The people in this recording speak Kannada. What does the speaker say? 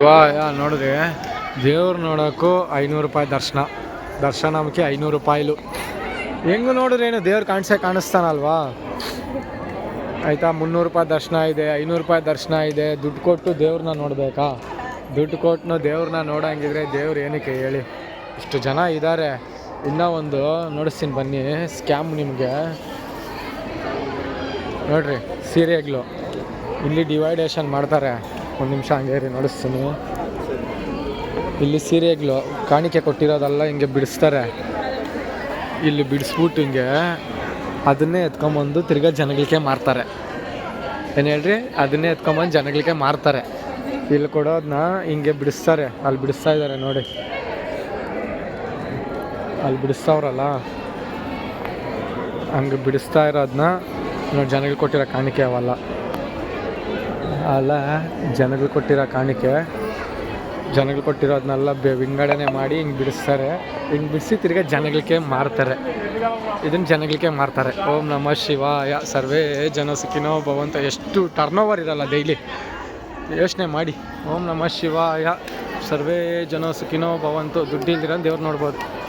ವಾ ಯಾ ನೋಡಿದ್ರೆ ದೇವ್ರು ನೋಡೋಕ್ಕೂ 500 ರೂಪಾಯಿ ದರ್ಶನಕ್ಕೆ 500 ರೂಪಾಯಿಲು. ಹೆಂಗೆ ನೋಡಿದ್ರೇನು ದೇವ್ರು ಕಾಣಿಸ್ತಾನಲ್ವಾ. ಆಯಿತಾ, 300 ರೂಪಾಯಿ ದರ್ಶನ ಇದೆ, 500 ರೂಪಾಯಿ ದರ್ಶನ ಇದೆ. ದುಡ್ಡು ಕೊಟ್ಟು ದೇವ್ರನ್ನ ನೋಡಬೇಕಾ? ದುಡ್ಡು ಕೊಟ್ಟು ದೇವ್ರನ್ನ ನೋಡೋಂಗಿದ್ರೆ ದೇವ್ರು ಏನಕ್ಕೆ ಹೇಳಿ? ಇಷ್ಟು ಜನ ಇದ್ದಾರೆ. ಇನ್ನೂ ಒಂದು ನೋಡಿಸ್ತೀನಿ ಬನ್ನಿ, ಸ್ಕ್ಯಾಮ್ ನಿಮಗೆ ನೋಡ್ರಿ. ಸೀರೆಗಳು ಇಲ್ಲಿ ಡಿವೈಡೇಷನ್ ಮಾಡ್ತಾರೆ. ಒಂದು ನಿಮಿಷ ಹಂಗೇರಿ ನೋಡಿಸ್ತೀನಿ. ಇಲ್ಲಿ ಸೀರೆಗಳು ಕಾಣಿಕೆ ಕೊಟ್ಟಿರೋದೆಲ್ಲ ಹಿಂಗೆ ಬಿಡಿಸ್ತಾರೆ. ಇಲ್ಲಿ ಬಿಡಿಸ್ಬಿಟ್ಟು ಹಿಂಗೆ ಅದನ್ನೇ ಎತ್ಕೊಂಬಂದು ತಿರ್ಗಾ ಜನಗಳಿಗೆ ಮಾರ್ತಾರೆ. ಏನು ಹೇಳ್ರಿ? ಅದನ್ನೇ ಎತ್ಕೊಂಬಂದು ಜನಗಳಿಗೆ ಮಾರ್ತಾರೆ. ಇಲ್ಲಿ ಕೊಡೋದನ್ನ ಹಿಂಗೆ ಬಿಡಿಸ್ತಾರೆ. ಅಲ್ಲಿ ಬಿಡಿಸ್ತಾ ಇದ್ದಾರೆ ನೋಡಿ, ಅಲ್ಲಿ ಬಿಡಿಸ್ತಾವ್ರಲ್ಲ, ಹಂಗೆ ಬಿಡಿಸ್ತಾ ಇರೋದನ್ನ ನೋಡಿ. ಜನಗಳಿಗೆ ಕೊಟ್ಟಿರೋ ಕಾಣಿಕೆ ಅವಲ್ಲ ಅಲ್ಲ, ಜನಗಳು ಕೊಟ್ಟಿರೋ ಕಾಣಿಕೆ. ಜನಗಳು ಕೊಟ್ಟಿರೋದನ್ನೆಲ್ಲ ವಿಂಗಡಣೆ ಮಾಡಿ ಹಿಂಗೆ ಬಿಡಿಸ್ತಾರೆ. ಹಿಂಗೆ ಬಿಡಿಸಿ ತಿರ್ಗಾ ಜನಗಳಿಗೆ ಮಾರ್ತಾರೆ. ಇದನ್ನು ಜನಗಳಿಗೆ ಮಾರ್ತಾರೆ. ಓಂ ನಮಃ ಶಿವಾಯ, ಸರ್ವೇ ಜನ ಸುಖಿನೋ ಭವಂತು. ಎಷ್ಟು ಟರ್ನ್ ಓವರ್ ಇರಲ್ಲ ಡೈಲಿ, ಯೋಚನೆ ಮಾಡಿ. ಓಂ ನಮಃ ಶಿವಾಯ, ಸರ್ವೇ ಜನ ಸುಖಿನೋ ಭವಂತು. ದುಡ್ಡು ಇಲ್ದಿರೋ ದೇವ್ರು ನೋಡ್ಬೋದು.